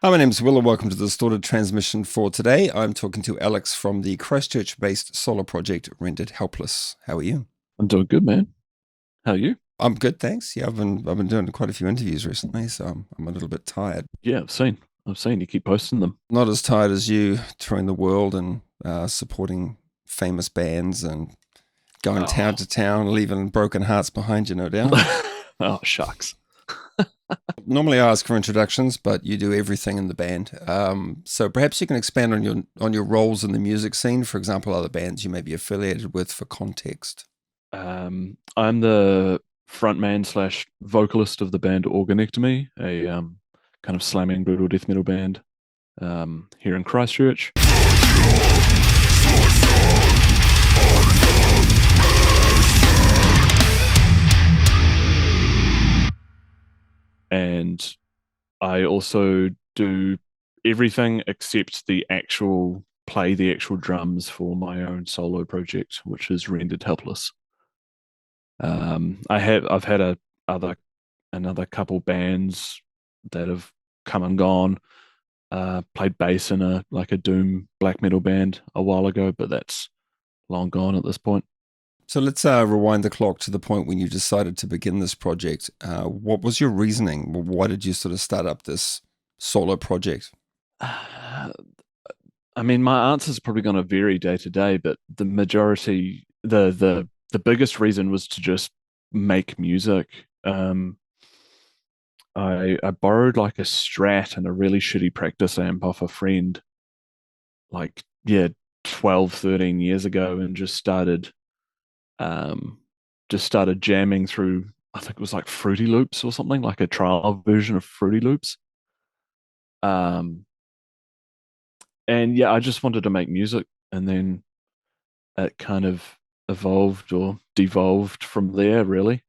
Hi, my name's Will, and welcome to the Distorted Transmission for today. I'm talking to Alex from the Christchurch-based solo project Rendered Helpless. How are you? I'm doing good, man. How are you? I'm good, thanks. Yeah, I've been doing quite a few interviews recently, so I'm a little bit tired. Yeah, I've seen you keep posting them. Not as tired as you, touring the world and supporting famous bands and going town Oh, to town, leaving broken hearts behind you, no doubt. oh shucks. Normally I ask for introductions, but you do everything in the band. So perhaps you can expand on your roles in the music scene. For example, other bands you may be affiliated with for context. I'm the frontman slash vocalist of the band Organectomy, a kind of slamming brutal death metal band here in Christchurch. And I also do everything except the actual drums for my own solo project, which is Rendered Helpless. I've had another couple bands that have come and gone. Played bass in a doom black metal band a while ago, but that's long gone at this point. So let's rewind the clock to the point when you decided to begin this project. What was your reasoning? Why did you sort of start up this solo project? I mean, my answer is probably going to vary day to day, but the majority, the biggest reason was to just make music. I borrowed like a Strat and a really shitty practice amp off a friend, like yeah, 12, 13 years ago, and um just started jamming through. I think it was like Fruity Loops or something, like a trial version of Fruity Loops. Um, and yeah, I just wanted to make music, and then it kind of evolved or devolved from there, really.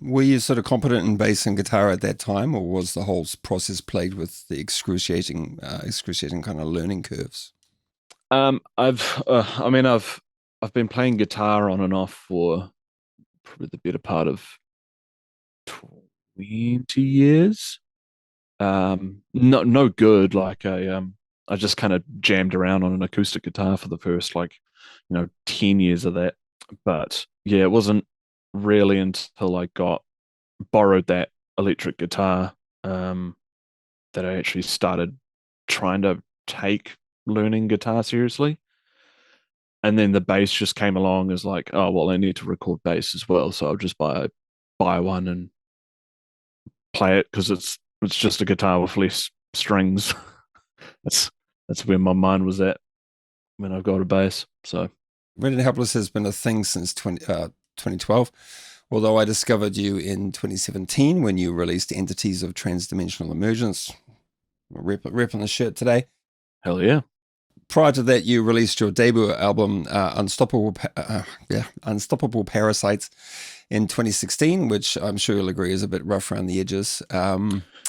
Were you sort of competent in bass and guitar at that time, or was the whole process plagued with the excruciating kind of learning curves? I mean, I've been playing guitar on and off for probably the better part of 20 years. No good. I just kind of jammed around on an acoustic guitar for the first 10 years of that. But yeah, it wasn't really until I got borrowed that electric guitar that I actually started trying to take learning guitar seriously. And then the bass just came along as like, oh well, I need to record bass as well, so I'll just buy one and play it because it's just a guitar with less strings. that's that's where my mind was at when I got a bass. So Rendered Helpless has been a thing since 2012, although I discovered you in 2017 when you released Entities of Transdimensional Emergence. Rep on the shirt today. hell yeah. Prior to that, you released your debut album, Unstoppable Parasites, in 2016, which I'm sure you'll agree is a bit rough around the edges.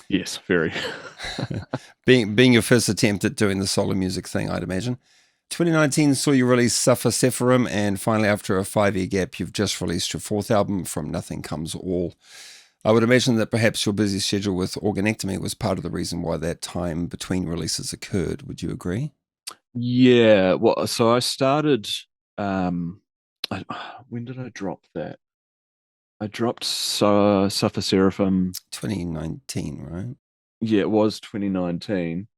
Yes, very. Being your first attempt at doing the solo music thing, I'd imagine. 2019 saw you release Suffer Sephirim, and finally, after a 5-year gap, you've just released your fourth album, From Nothing Comes All. I would imagine that perhaps your busy schedule with Organectomy was part of the reason why that time between releases occurred. Would you agree? Yeah, well, so I started. Um, I, when did I drop that? I dropped Suffer Seraphim. 2019, right? Yeah, it was 2019.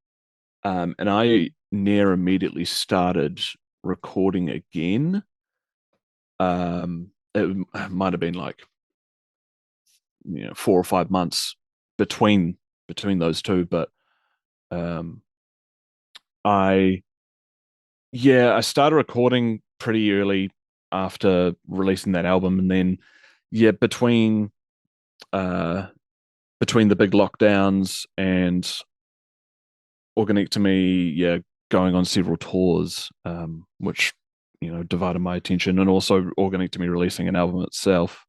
And I near immediately started recording again. It might have been like 4 or 5 months between those two, but um, I I started recording pretty early after releasing that album, and then yeah, uh between the big lockdowns and Organectomy, yeah, going on several tours, which divided my attention, and also Organectomy releasing an album itself.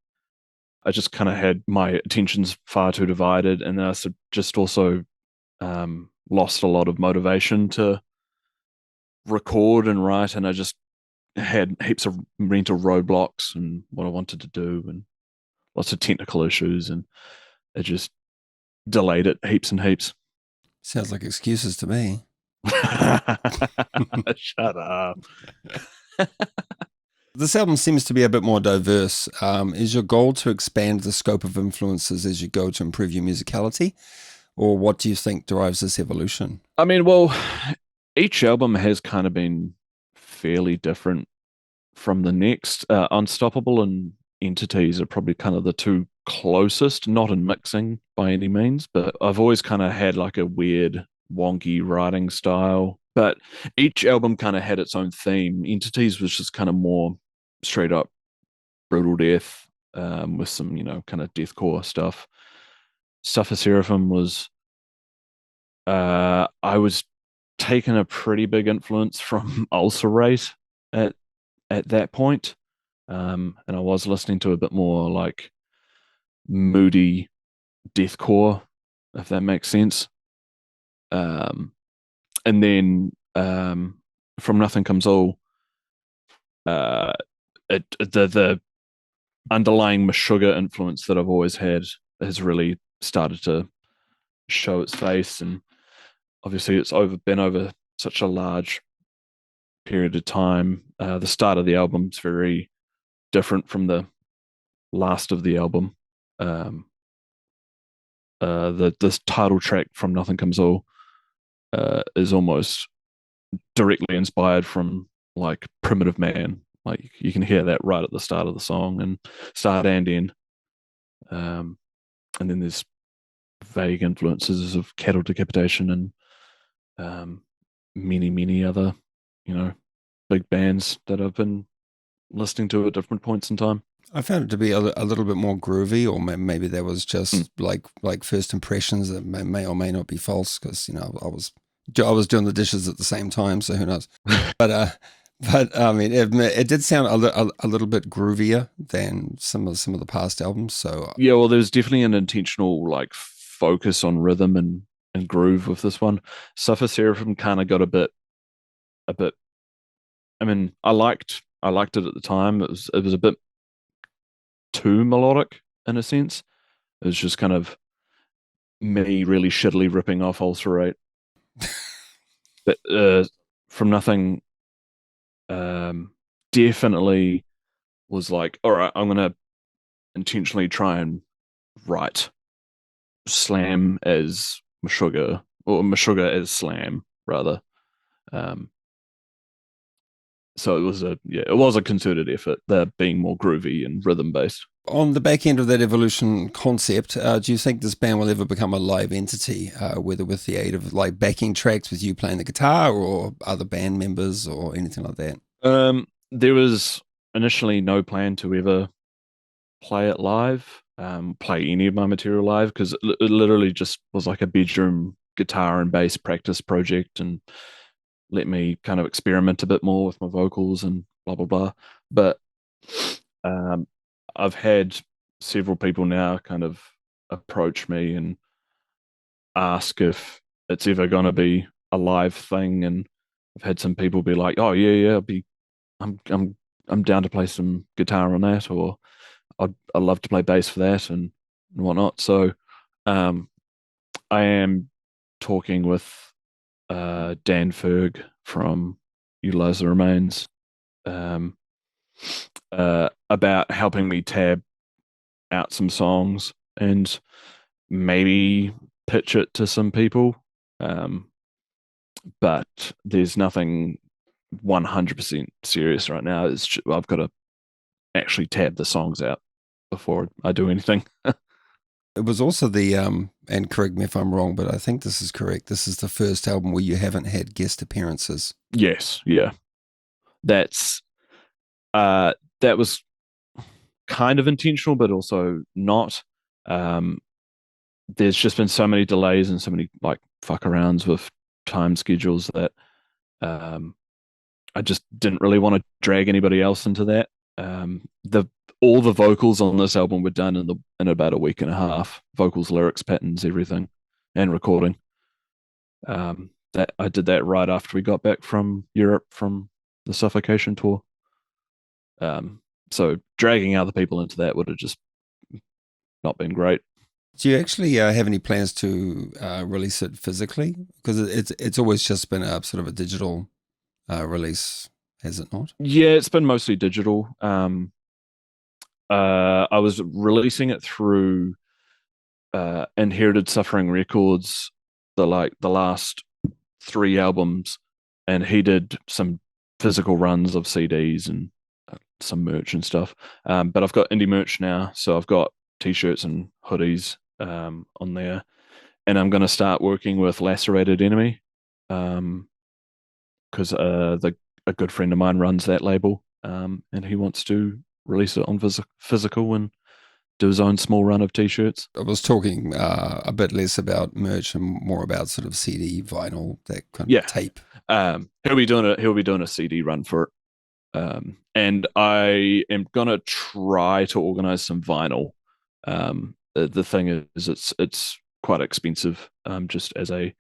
I just kind of had my attentions far too divided, and then just also lost a lot of motivation to record and write, and I just had heaps of mental roadblocks and what I wanted to do, and lots of technical issues, and it just delayed it heaps and heaps. Sounds like excuses to me. Shut up. This album seems to be a bit more diverse. Is your goal to expand the scope of influences as you go to improve your musicality? Or what do you think drives this evolution? I mean, well, each album has kind of been fairly different from the next. Unstoppable and Entities are probably kind of the two closest, not in mixing by any means, but I've always kind of had like a weird, wonky writing style. But each album kind of had its own theme. Entities was just kind of more straight up brutal death, with some, kind of deathcore stuff. Suffer Seraphim was, I was taking a pretty big influence from Ulcerate at that point. And I was listening to a bit more like moody deathcore, if that makes sense. And then From Nothing Comes All, uh, the underlying Meshuggah influence that I've always had has really started to show its face, and obviously it's been over such a large period of time. The start of the album's very different from the last of the album. This title track From Nothing Comes All is almost directly inspired from like Primitive Man. Like you can hear that right at the start of the song and start and end. And then there's vague influences of Cattle Decapitation and many other, big bands that I've been listening to at different points in time. I found it to be a little bit more groovy, or maybe that was just like first impressions that may or may not be false, because I was doing the dishes at the same time, so who knows? But I mean, it did sound a little bit groovier than some of the past albums. So yeah, well, there's definitely an intentional like focus on rhythm and groove with this one. Suffer Seraphim kind of got a bit. I mean, I liked it at the time. It was a bit too melodic in a sense. It was just kind of me really shittily ripping off Ulcerate. But From Nothing, definitely was like, all right, I'm gonna intentionally try and write slam as Meshuggah, or Meshuggah as slam rather. Um, so it was a concerted effort. They're being more groovy and rhythm based. on the back end of that evolution concept, do you think this band will ever become a live entity, whether with the aid of like backing tracks with you playing the guitar or other band members or anything like that? There was initially no plan to ever play it live, play any of my material live, because it literally just was like a bedroom guitar and bass practice project, and let me kind of experiment a bit more with my vocals and blah blah blah. But I've had several people now kind of approach me and ask if it's ever going to be a live thing, and I've had some people be like, "Oh yeah, I'm down to play some guitar on that," or I'd love to play bass for that and whatnot. So um, I am talking with Dan Ferg from Utilize the Remains, um, about helping me tab out some songs and maybe pitch it to some people. Um, but there's nothing 100% serious right now. I've got to actually tab the songs out before I do anything. It was also and correct me if I'm wrong, but I think this is correct. This is the first album where you haven't had guest appearances. Yes, yeah. That's that was kind of intentional, but also not. Um, there's just been so many delays and so many like fuck arounds with time schedules that I just didn't really want to drag anybody else into that. The all the vocals on this album were done in about a week and a half. Vocals, lyrics, patterns, everything, and recording. That I did that right after we got back from Europe from the Suffocation tour. So dragging other people into that would have just not been great. Do you actually have any plans to release it physically? Because it's always just been a sort of a digital release, has it not? Yeah, it's been mostly digital. I was releasing it through Inherited Suffering Records, the last three albums, and he did some physical runs of CDs and some merch and stuff. But I've got indie merch now, so I've got t-shirts and hoodies on there, and I'm going to start working with Lacerated Enemy, because the a good friend of mine runs that label, and he wants to release it on physical and do his own small run of t-shirts. I was talking a bit less about merch and more about sort of CD, vinyl, that kind Yeah. of tape. He'll be doing a CD run for it. And I am gonna try to organize some vinyl. The thing is, it's quite expensive. Just as a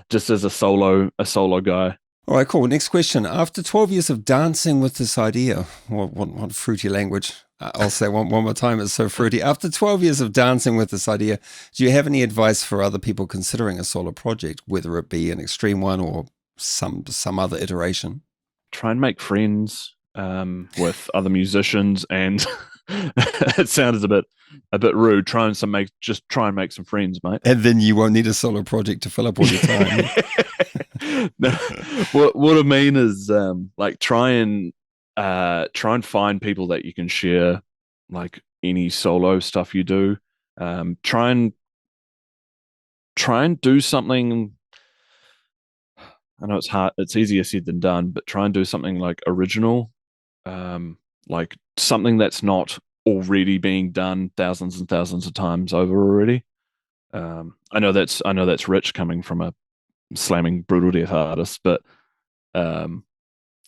just as a solo guy. All right, cool. Next question. After 12 years of dancing with this idea, what fruity language. I'll say one more time. It's so fruity. After 12 years of dancing with this idea, do you have any advice for other people considering a solo project, whether it be an extreme one or some other iteration? Try and make friends with other musicians, and it sounds a bit rude. Try and make some friends, mate. And then you won't need a solo project to fill up all your time. No, what I mean is like try and find people that you can share like any solo stuff you do. Try and do something. I know it's hard. It's easier said than done, but try and do something like original, like something that's not already being done thousands and thousands of times over already. I know that's rich coming from a slamming brutal death artist, but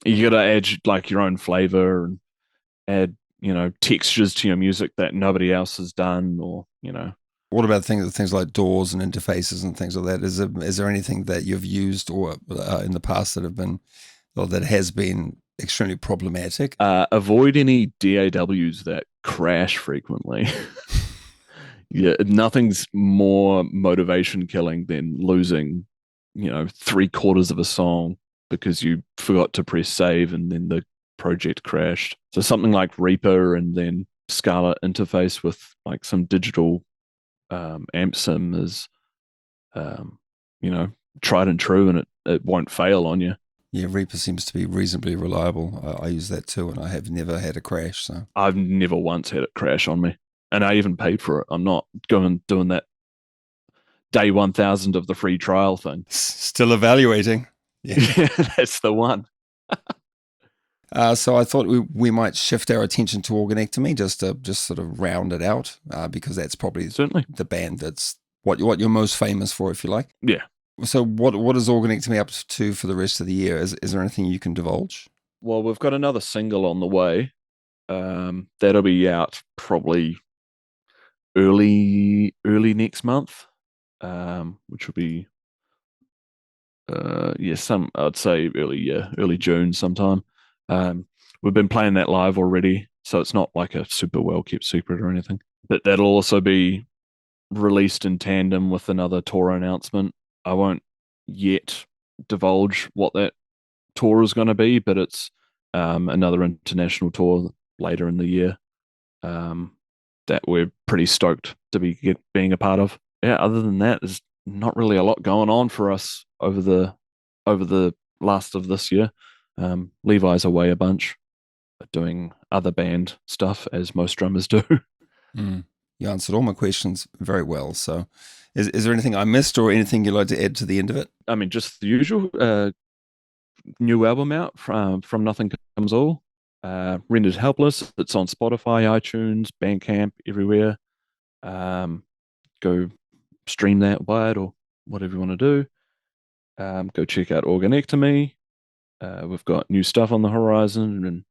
you got to add like your own flavor and add textures to your music that nobody else has done, or What about things like doors and interfaces and things like that? Is there anything that you've used or in the past that has been extremely problematic? Avoid any DAWs that crash frequently. Yeah, nothing's more motivation killing than losing, three-quarters of a song because you forgot to press save and then the project crashed. So something like Reaper and then Scala interface with like some digital amp sim is, tried and true, and it won't fail on you. Yeah, Reaper seems to be reasonably reliable. I use that too, and I have never had a crash. So I've never once had it crash on me, and I even paid for it. I'm not doing that day 1000 of the free trial thing. Still evaluating. Yeah, that's the one. So I thought we might shift our attention to Organectomy just to sort of round it out, because that's probably Certainly the band that's what you're most famous for, if you like. Yeah. So what is Organectomy up to for the rest of the year? Is there anything you can divulge? Well, we've got another single on the way. That'll be out probably early next month, which will be I'd say early June sometime. We've been playing that live already, so it's not like a super well kept secret or anything. But that'll also be released in tandem with another tour announcement. I won't yet divulge what that tour is going to be, but it's another international tour later in the year that we're pretty stoked to be being a part of. Yeah, other than that, there's not really a lot going on for us over the last of this year. Levi's away a bunch, doing other band stuff as most drummers do. Mm. You answered all my questions very well. So is there anything I missed or anything you'd like to add to the end of it? I mean, just the usual. New album out from Nothing Comes All. Rendered Helpless. It's on Spotify, iTunes, Bandcamp, everywhere. Go stream that, buy it, or whatever you want to do. Go check out Organectomy. We've got new stuff on the horizon, and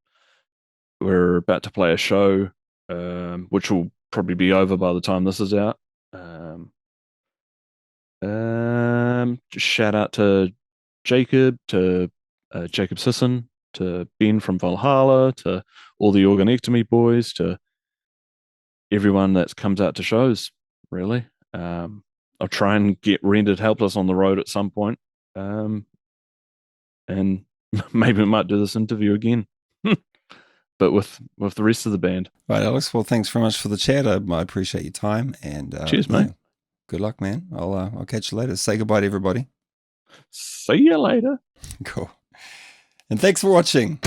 we're about to play a show, which will probably be over by the time this is out. Just shout out to Jacob, to Jacob Sisson, to Ben from Valhalla, to all the Organectomy boys, to everyone that comes out to shows. really. I'll try and get rendered Helpless on the road at some point. And maybe we might do this interview again, but with the rest of the band. Right, Alex. Well, thanks very much for the chat. I appreciate your time, and Cheers, mate. Good luck, man. I'll catch you later. Say goodbye to everybody. See you later. Cool. And thanks for watching.